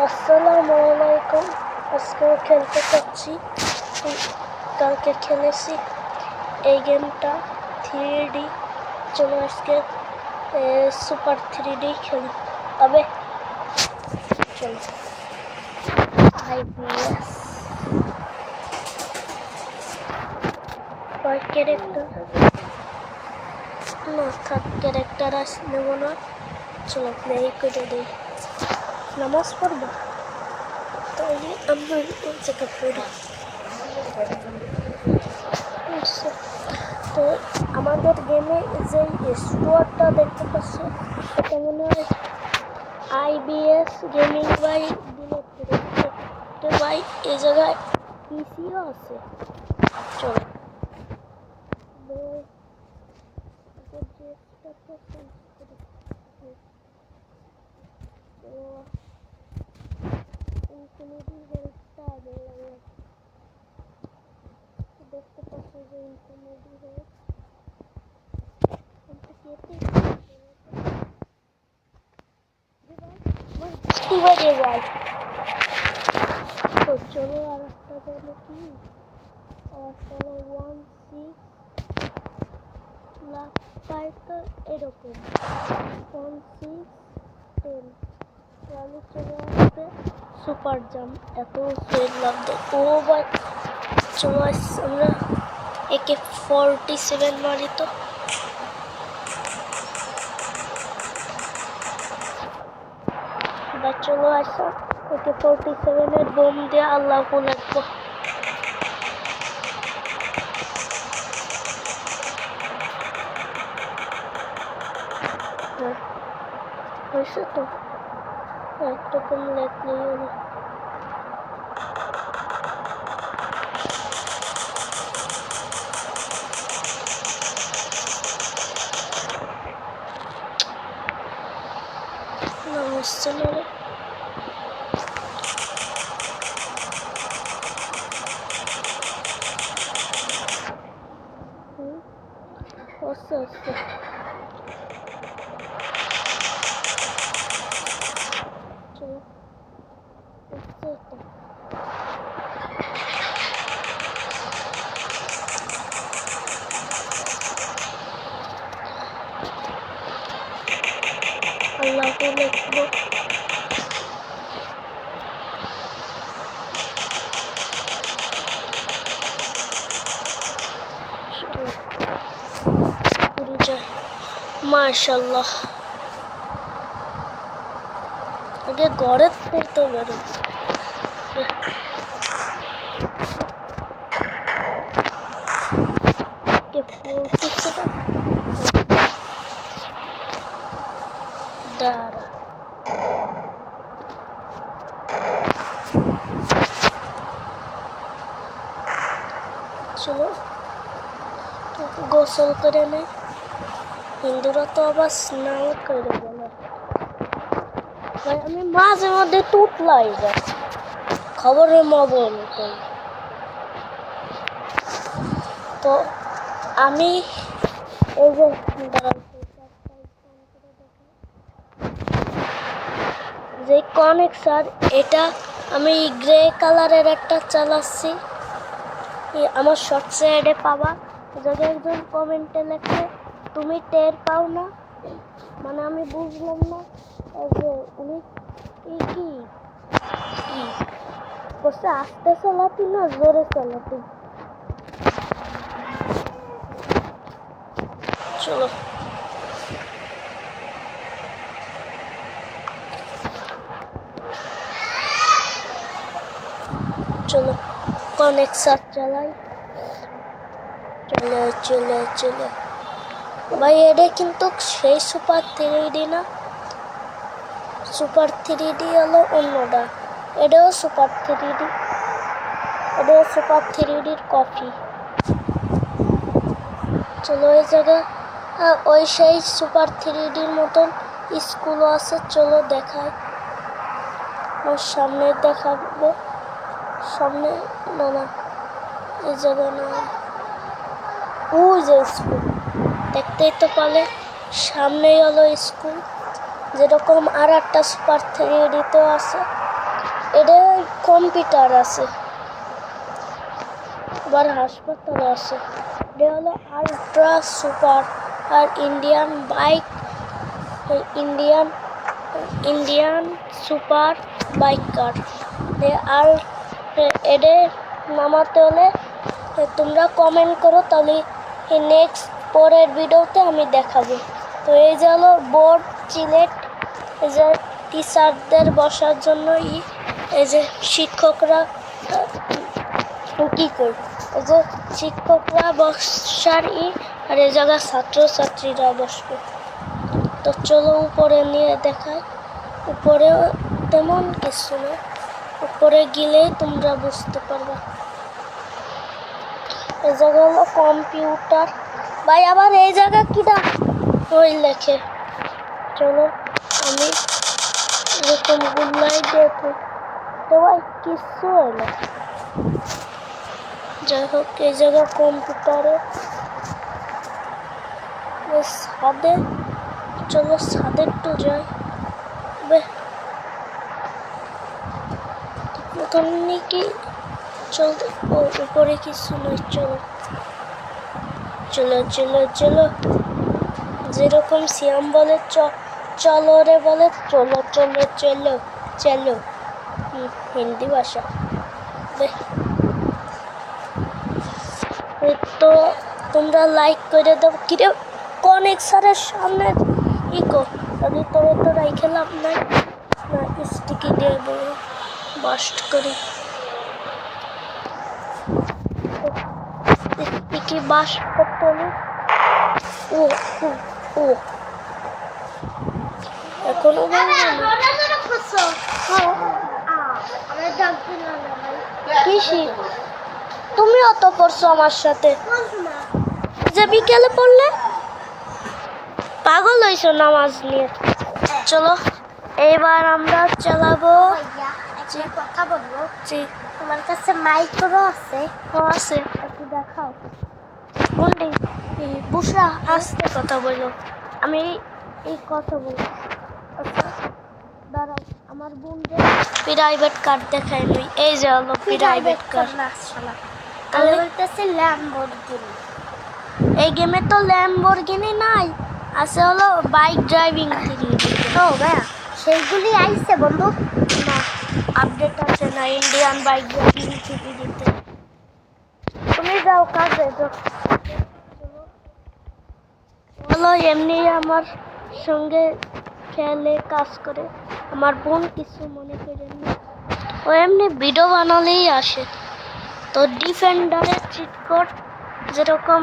আসসালামু আলাইকুম। আজকে খেলতে চাচ্ছি, কালকে খেলেছি এই গেমটা 3D। চলো আজকে সুপার 3D খেলি। তবে চলো IBS কয় ক্যারেক্টার না, থার্ড ক্যারেক্টার আসলে মনে হয়। চলো প্লে করে দিই। নামাজ পড়বো তাহলে আমরা জায়গা পড়ি। তো আমাদের গেমে যে স্টোরটা দেখতে পাচ্ছি এটা মনে হয় IBS গেমিং বাই ডিলেট করে তো ভাই এই জায়গায় পিসিও আছে। চলো দেখতে পাচ্ছি যে ইনফিনিটি হেড বাজে যায়। তো চলো আর একটা হলো কি চলো 1-6 লাখটাই তো এরকম 1-6-10 তাহলে চলে আসবে সুপার জাম্প। এত সেল লাগবে ও ভাই। চলো আমরা একে 47 মারি তো। চলো আসো একে 47-এর বোম দিয়ে আল্লাহ লাগবো। হয়েছে তো একরকম লেখলেই হলো। হচ্ছে না রে। আস্তে আস্তে চলো আল্লাহকে লিখবো। মাশাআল্লাহ আগে ঘরে পড়তে পারে। দাঁড়া চলো গোসল করে নেই। হিন্দুরা তো আবার স্নান করে বলে ভাই। আমি মাঝে মধ্যে টুটলাই যায় খবরের মবন তো আমি এই যে কনেক্সার এটা আমি গ্রে কালারের একটা চালাচ্ছি। আমার শর্ট সাইডে পাবা যদি একজন কমেন্টে লেখে তুমি টের পাও না, মানে আমি বুঝলাম না যে উনি কি করছে, আস্তে চালাতি না জোরে চালাতি। চলো চলো কনেক্সার চালাই। চলে চলে চলে ভাই এটা কিন্তু সেই সুপার 3D না, সুপার 3D হলো অন্যটা। এটাও সুপার 3D, এটাও সুপার 3Dর কপি। চলো এই জায়গা ওই সেই সুপার 3Dর মতন স্কুলও আছে। চলো দেখাই আমার সামনে দেখাবো। সামনে না না এই জায়গা না, ওই যে স্কুল দেখতেই তো পারলে সামনেই হলো স্কুল। যেরকম আর একটা সুপার 3D তো আছে এটা কম্পিউটার আছে, আবার হাসপাতাল আছে। এটা হলো আলট্রা সুপার আর Indian bike, Indian Indian super bike car. আর এটা নামাতে হলে তোমরা কমেন্ট করো, তাহলে নেক্সট পরের ভিডিওতে আমি দেখাবো। তো এই যে হলো বোর্ড চিলেট, এই যে টিচারদের বসার জন্য এই যে শিক্ষকরা কি করে, এই যে শিক্ষকরা বসার আর এই জায়গায় ছাত্রছাত্রীরা বসবে। তো চলো উপরে নিয়ে দেখাই। উপরে তেমন কিছু না, উপরে গেলেই তোমরা বুঝতে পারবে। এই জায়গা হলো কম্পিউটার। ভাই আবার এই জায়গা কিটা ওই লেখে। চলো আমি এরকম গুলাই দেখো। তো ভাই কিছু হলো, যাই হোক এই জায়গা কম্পিউটারে ছাদে। চলো ছাদে একটু যাই। ওখানে কি চলতে উপরে কিছু নয়। চলো চলো চলো চলো, যেরকম সিয়াম বলে চলো রে বলে চলো চলো চলো চলো, হিন্দি ভাষা। তো তোমরা লাইক করে দাও। কিরে অনেক স্যারের সামনে ইকো, আমি তোরে তো রাইখে লাভ নাই না, স্টিকি দিয়ে বলো বাস্ট করি। স্টিকি বাস্ট করতে হলে ও ও ও এখনো কিসি তুমিও তো পড়ছো আমার সাথে, যে বিকেলে পড়লে পাগল হয়েছো নামাজ নিয়ে। চলো এবার আমরা চালাবো। কথা বলবো, তোমার কাছে মাইক্রো আছে? আছে, একটু দেখাও। বললি বুসরা আস্তে কথা বলো, আমি এই কথা বলবো। দাঁড়াও আমার বোনদের প্রাইভেট কার দেখাই আমি। এই যে হলো প্রাইভেট কার। তাহলে বলতেছে ল্যাম্বরগিনি। এই গেমে তো ল্যাম্বরগিনি নাই, আছে হলো বাইক ড্রাইভিং 3D। ও ভাইয়া সেইগুলি আইছে বন্ধু? না, আপডেট আছে না ইন্ডিয়ান বাইক ড্রাইভিং 3D। তুমি যাও কাজে বলো। এমনি আমার সঙ্গে খেলে কাজ করে আমার বোন, কিছু মনে করেন না, ও এমনি ভিডিও বানালেই আসে। তো ডিফেন্ডারের চিট কোড যেরকম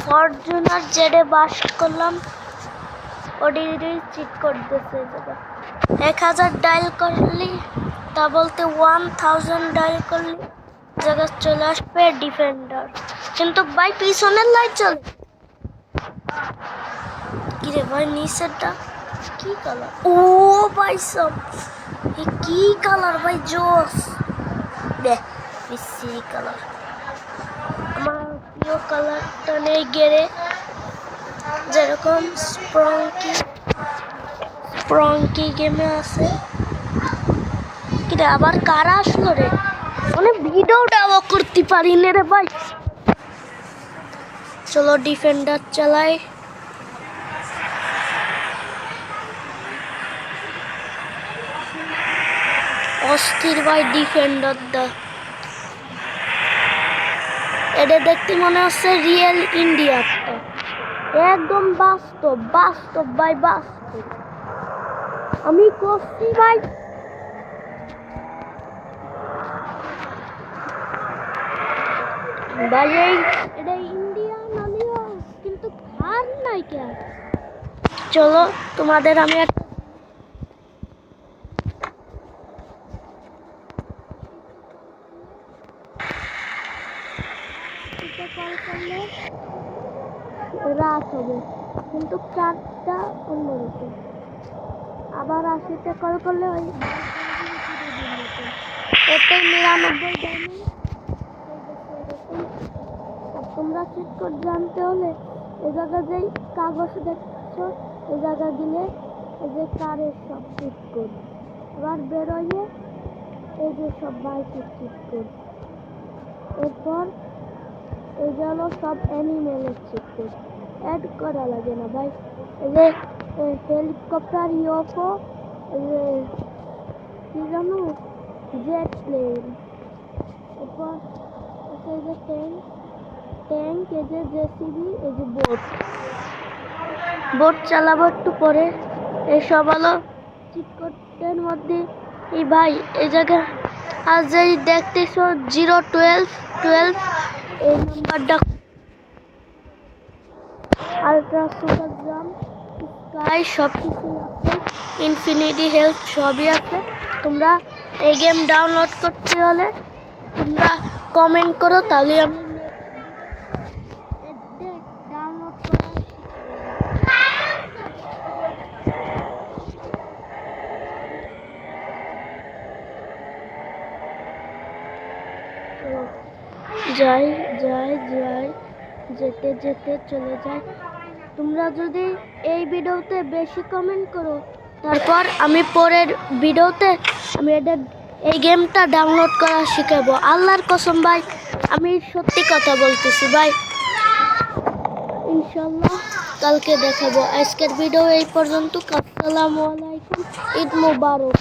ফরচুনার জেডে বাস্ট করলাম, ওডিরই চিট কোড দিয়েছে। 1000 ডায়াল করলি, তা বলতে 1000 ডায়াল করলি জায়গা চলে আসবে ডিফেন্ডার। কিন্তু ভাই পিছনের লাইট চলে। কিরে ভাই নিচেরটা কি কালার? ও ভাই সব কি কালার ভাই, জোস। দেখ মিষ্টি কালার, আমার প্রিয় কালারটা নেই গেরে, যেরকম স্প্রঙ্কি গেমে আছে। কিরে আবার কারা আসলো রে? মানে ভিডিওটাও করতে পারি না রে ভাই। চলো ডিফেন্ডার চালাই। অস্থির ভাই ডিফেন্ডারটা, এটা দেখতে মনে হচ্ছে রিয়েল ইন্ডিয়ারটা, একদম বাস্তব বাস্তব ভাই, বাস্তব। আমি করছি ভাই। ভাই এটা ইন্ডিয়ান আমিও, কিন্তু হার নাই কেন। চলো তোমাদের আমি একটা কল করলে রাত হবে, কিন্তু চারটা অন্যরকম। আবার 80তে কল করলে ওই এতে 99 দেয়নি। তোমরা চেক কোড জানতে হলে এ জায়গা যেই কাগজ দেখছো, এ জায়গা দিলে এই যে কারের সব চেক কোড এবার বেরোয় এই যে সব বাইকে চিট কোড। এরপর এই গেল সব অ্যানিমেলের চিট কোড। অ্যাড করা লাগে না ভাই। এই যে হেলিকপ্টার, ইউএফও, এই যে কি জানো, জেট প্লেন। এরপর এই যে ট্যাঙ্ক, এই যে জেসিবি, এই যে বোট চালাবো একটু পরে। এইসব হলো চিটকোটের মধ্যে। এই ভাই এই জায়গায় আজ এই দেখতেছ 012 এই নাম্বারটা আলট্রা সুপার জাম স্কাই সব কিছুই আছে, ইনফিনিটি হেলথ সবই আছে। তোমরা এই গেম ডাউনলোড করতে হলে তোমরা কমেন্ট করো, তাহলে আমি ডাউনলোড করা যাই যাই যাই যেতে যেতে চলে যাই। তোমরা যদি এই ভিডিওতে বেশি কমেন্ট করো, তারপর আমি পরের ভিডিওতে আমি এই গেমটা ডাউনলোড করা শিখাবো। আল্লাহর কসম ভাই, আমি সত্যি কথা বলতেছি ভাই। ইনশাল্লাহ কালকে দেখাবো। আজকের ভিডিও এই পর্যন্ত। আসসালামু আলাইকুম, ঈদ মুবারক।